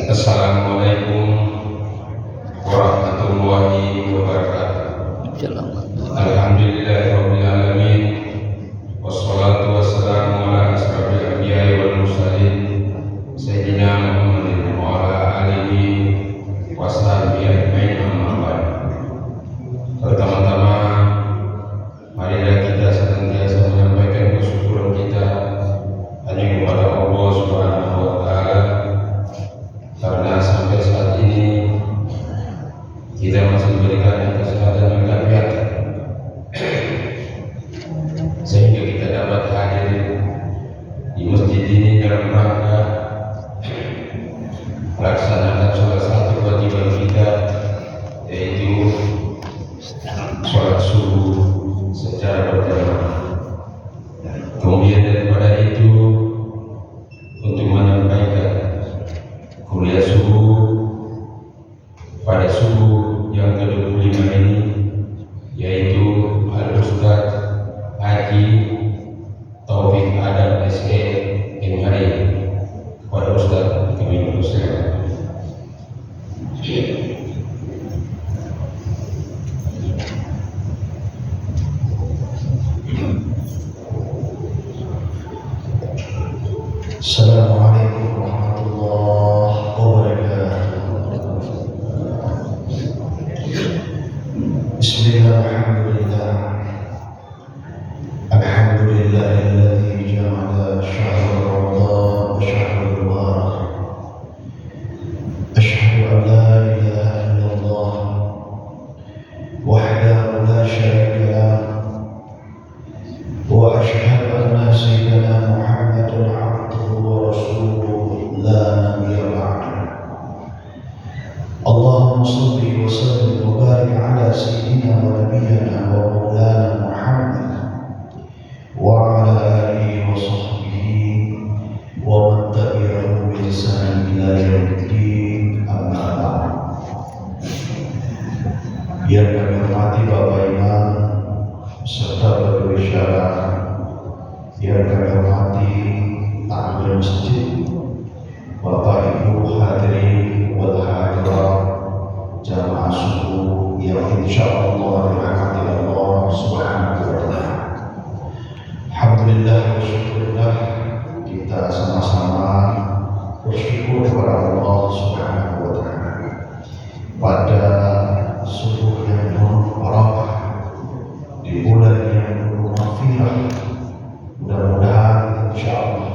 Assalamualaikum warahmatullahi wabarakatuh. Alhamdulillahirabbil alamin. Wassalatu wassalamu ala asrofil anbiya'i wal mursalin sayyidina Muhammadin wa ala alihi washabihi ajmain, amma ba'd. Pertama-tama marilah kita senantiasa menyampaikan kesyukuran kita hanya kepada Allah Subhanahu wa taala, karena sampai saat ini kita masih diberikan kesehatan yang walafiat, sehingga kita dapat hadir di masjid ini dalam rangka melaksanakan salah satu kewajiban kita, yaitu sholat subuh secara berjamaah. Kemudian daripada itu, untuk menyampaikan kuliah subuh pada subuh yang ke-25 ini, yaitu Al-Ustaz Haji Taufik Adam SE MHI. Kepada Ustaz kami bersilakan. Assalamualaikum warahmatullahi wabarakatuh. Bismillah, alhamdulillahilladzi ja'ala syahr Ramadan syahrul mubarak. Asyhadu an la ilaha illallah wahdahu la syarika lah, wa asyhadu anna sayyidana Muhammadan abduhu wa rasuluhu la nabiyya ba'dahu. Allahumma shalli wa sallim wa barik ala sayyidina wa nabiyyina wa maulana Muhammad wa ala alihi wa sahbihi wa man tabi'ahum bi ihsan ila yaumiddin, amma ba'd. Yang kami hormati Bapak Imam serta Bapak Syarah, yang kami hormati takmir masjid, Bapak Ibu hadirin wal hadirat, jamaah subuh yang insyaallah dirahmati Allah Subhanahu wa taala. Alhamdulillah wa syukurillah, kita sama-sama bersyukur kepada Allah Subhanahu wa taala pada subuh yang penuh barakah di bulan yang penuh maghfirah. Mudah-mudahan insyaallah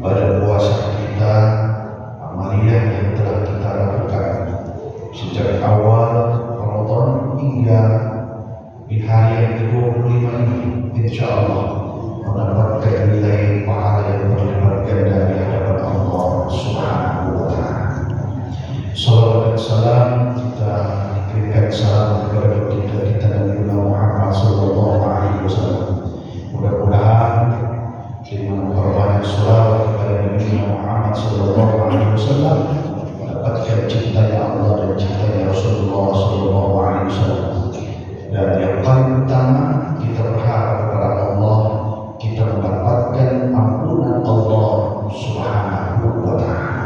pada puasa kita, amaliyah yang telah kita lakukan sejak awal Ramadan hingga di hari yang ke-25 ini, insyaallah mendapatkan nilai pahala yang berlipat ganda di hadapan Allah Subhanahu wa taala. Salawat dan salam kita berikan salam kepada baginda kita Nabi Muhammad sallallahu alaihi wasallam. Mudah-mudahan dengan korban salawat kepada Nabi Muhammad sallallahu alaihi wasallam mendapatkan cintanya Allah dan cintanya Rasulullah sallallahu alaihi wasallam. Dan yang paling utama, kita berharap kepada Allah, kita mendapatkan ampunan Allah Subhanahu wa taala.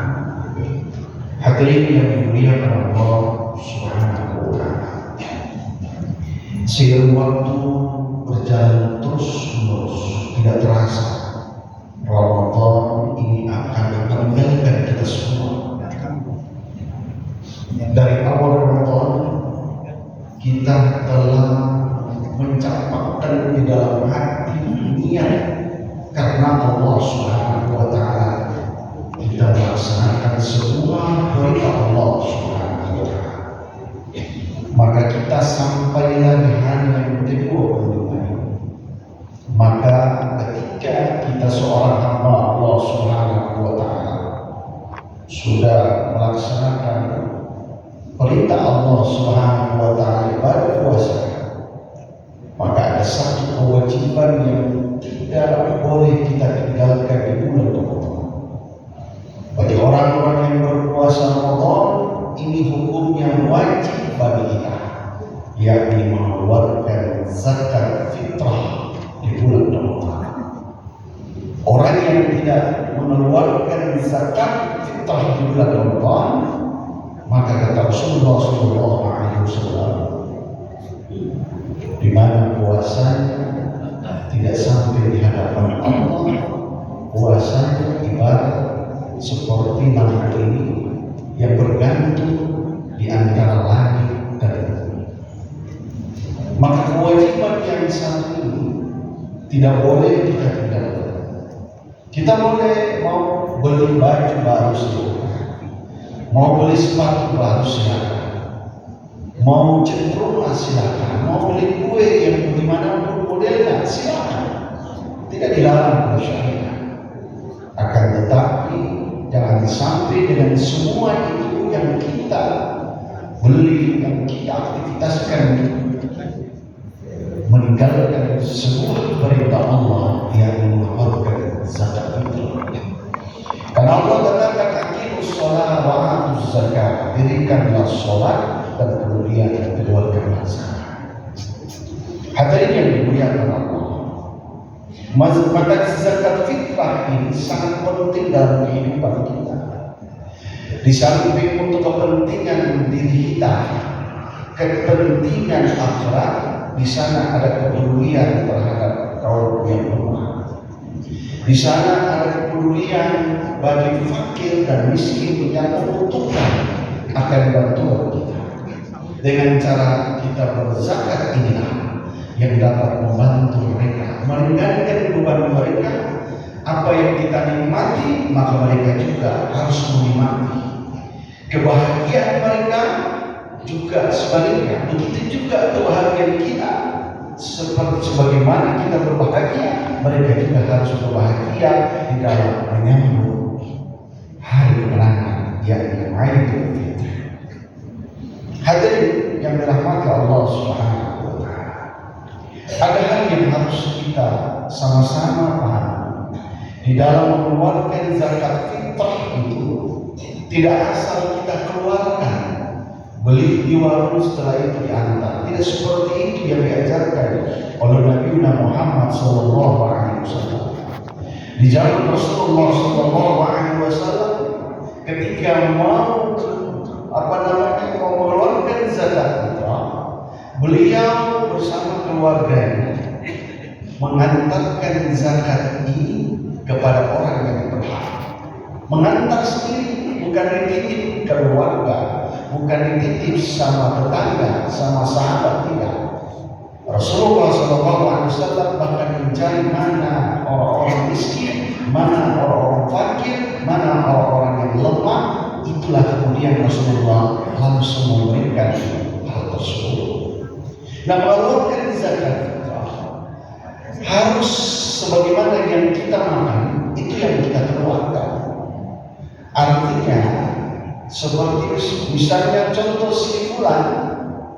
Hadirin yang dimuliakan Allah Subhanahu wa taala, seiring waktu berjalan terus-menerus, tidak terasa Ramadan ini akan meninggalkan kita semua. Dari awal Ramadan kita telah mencampakkan di dalam hati niat karena Allah Subhanahu wa taala, kita melaksanakan semua perintah Allah Subhanahu wa taala. Maka kita sampailah di hari yang ke-25. Maka ketika kita seorang hamba Allah Subhanahu wa taala sudah melaksanakan perintah Allah Subhanahu wa taala pada puasa, maka ada satu kewajiban yang tidak boleh kita tinggalkan di bulan Ramadan. Bagi orang-orang yang berpuasa Ramadan, ini hukumnya wajib bagi kita, yakni mengeluarkan zakat fitrah di bulan Ramadan. Orang orang yang tidak mengeluarkan zakat fitrah di bulan Ramadan, maka kata Rasulullah SAW, di mana puasanya tidak sampai di hadapan Allah, puasanya ibarat seperti lampu ini yang bergantung di antara langit dan bumi. Maka kewajiban yang satu ini tidak boleh kita tinggalkan. Kita boleh mau beli baju baru silakan, mau beli sepatu baru silakan, mau cenderung silakan, mau beli kue yang bagaimanapun modelnya silakan, tidak dilarang oleh syariat. Akan tetapi jangan sampai dengan semua itu yang kita beli, yang kita aktivitaskan, meninggalkan sebuah perintah Allah yang mengeluarkan zakat fitrah. Karena Allah katakan aqimus shalah wa atuz zakat, dirikanlah sholat dan kemudian keluarkanlah zakat. Hadirin yang dimuliakan Allah, maka zakat fitrah ini sangat penting dalam kehidupan kita. Di samping untuk kepentingan diri kita, kepentingan akhirat, di sana ada kepedulian terhadap kaum yang lemah. Di sana ada kepedulian bagi fakir dan miskin yang membutuhkan akan bantuan kita. Dengan cara kita berzakat inilah yang dapat membantu mereka, meringankan beban mereka. Apa yang kita nikmati, maka mereka juga harus menikmati. Kebahagiaan mereka juga sebaliknya, begitu juga kebahagiaan kita. Sebagaimana kita berbahagia, mereka juga harus berbahagia di dalam menyambut hari kemenangan, yakni Idul Fitri. Hadirin yang dirahmati Allah Subhanahu wa Ta'ala, ada hal yang harus kita sama-sama pahami. Di dalam mengeluarkan zakat fitrah itu tidak asal kita keluarkan, beli di warung setelah itu diantar. Tidak seperti itu yang diajarkan oleh Nabi Muhammad SAW. Di zaman Rasulullah SAW, ketika mau mengeluarkan zakat fitrah, beliau bersama keluarganya mengantarkan zakat ini kepada orang yang berhak. Mengantar sendiri, bukan dititip keluarga, bukan dititip sama tetangga, sama sahabat, tidak. Rasulullah SAW bahkan mencari mana orang-orang miskin, mana orang-orang fakir, mana orang-orang yang lemah. Itulah kemudian Rasulullah langsung memberikan hal tersebut. Nah, mengeluarkan zakat fitrah harus sebagaimana yang kita makan, itu yang kita keluarkan. Artinya seperti misalnya contoh si fulan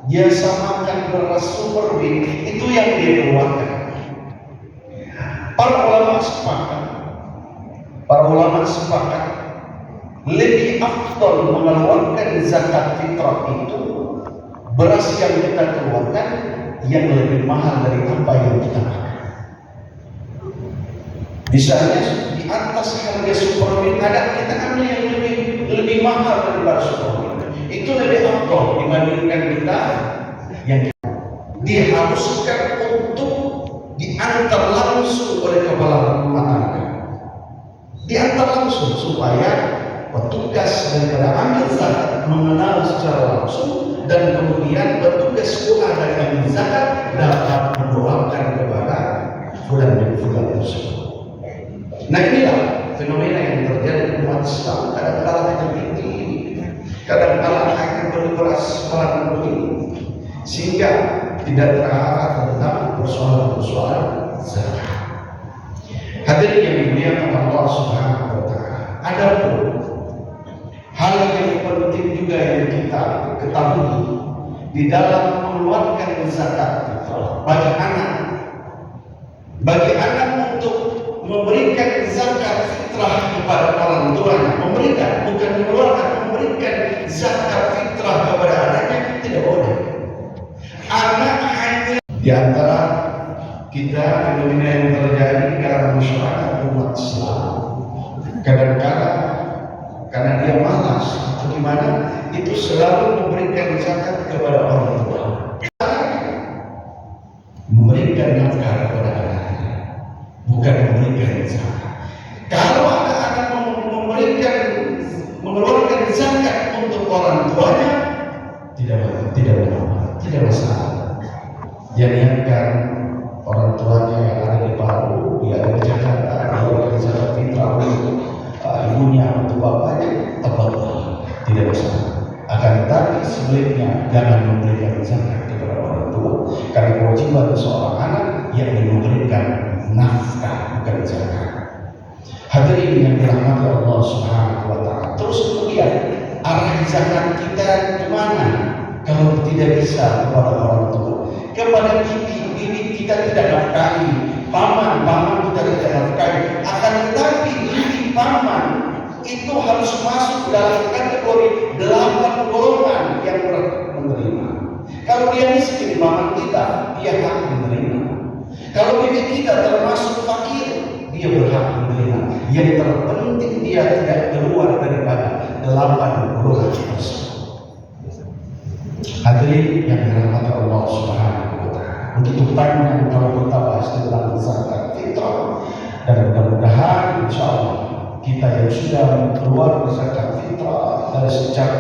biasa makan beras super bean, itu yang dia keluarkan. Para ulama sepakat lebih afdal mengeluarkan zakat fitrah itu beras yang kita keluarkan yang lebih mahal dari apa yang kita makan. Misalnya di atas harga supermin ada, kita ambil yang lebih mahal daripada supermin. Itu lebih afdal dibandingkan kita yang diharuskan untuk diantar langsung oleh kepala rumah tangga. Diantar langsung supaya petugas daripada ambil zakat mengenal secara langsung, dan kemudian petugas doa dari ambil zakat dapat mendoakan kepada fulan dan fulan tersebut. Nah, inilah fenomena yang terjadi di umat Islam. Kadang-kala kita tinggi, kadang-kala hanya beras barang begini, sehingga tidak terarah tentang persoalan-persoalan zakat. Hadirin yang dimuliakan Allah Subhanahu wa Ta'ala, ada pun hal yang penting juga yang kita ketahui di dalam mengeluarkan zakat bagi anak untuk memberikan zakat fitrah kepada orang tuanya, memberikan, bukan mengeluarkan, memberikan zakat fitrah kepada anaknya tidak boleh. Anak hanya di antara kita fenomena yang terjadi di kalangan masyarakat umat Islam. Kadang-kadang karena dia malas atau gimana, itu selalu memberikan zakat kepada orang tua, memberikan nafkah kepada anaknya, bukan memberikan zakat. Kalau ada anak mengeluarkan zakat untuk orang tuanya, tidak masalah. Dia niatkan orang tuanya yang ada di Palu, dia ada di Jakarta, mengeluarkan zakat fitrah untuk ibunya atau bapaknya, tepat, tidak masalah. Akan tetapi sebaliknya jangan memberikan zakat kepada orang tua, karena kewajiban seorang anak yakni memberikan nafkah, bukan zakat. Hadirin yang dirahmati Allah Subhanahu wa Ta'ala. Terus kemudian arah zakat kita kemana? Kalau tidak bisa kepada orang tua, kepada bibi kita tidak nafkahi, paman kita tidak nafkahi. Akan tetapi bibi paman itu harus masuk dalam kategori 8 golongan yang menerima. Kalau dia miskin, paman kita, dia hak menerima. Kalau bibi kita termasuk fakir, dia berhak menerima. Yang terpenting dia tidak keluar daripada 8 golongan tersebut. Hadirin yang dirahmati Allah Subhanahu wa Ta'ala. Begitu panjang kalau kita bahas tentang zakat fitrah, dan mudah-mudahan insyaallah kita yang sudah keluar zakat fitrah dari sejak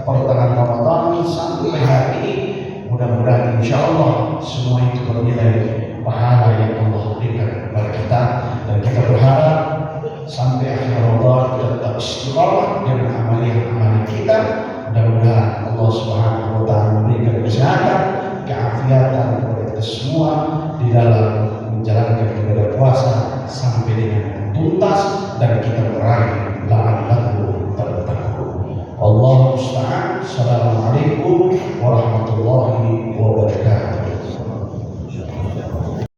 pertengahan Ramadan sampai hari ini, mudah-mudahan insyaallah semua itu bernilai pahala yang Allah berikan kepada kita, dan kita berharap sampai akhir Ramadan kita tetap istiqamah dengan amalan kita. Mudah-mudahan Allah Subhanahu wa Ta'ala memberikan kesehatan, keafiatan kepada kita semua di dalam menjalankan ibadah puasa sampai dengan tuntas, dan kita meraih la'allakum tattaqun. Wallahu musta'an. Assalamualaikum warahmatullahi wabarakatuh.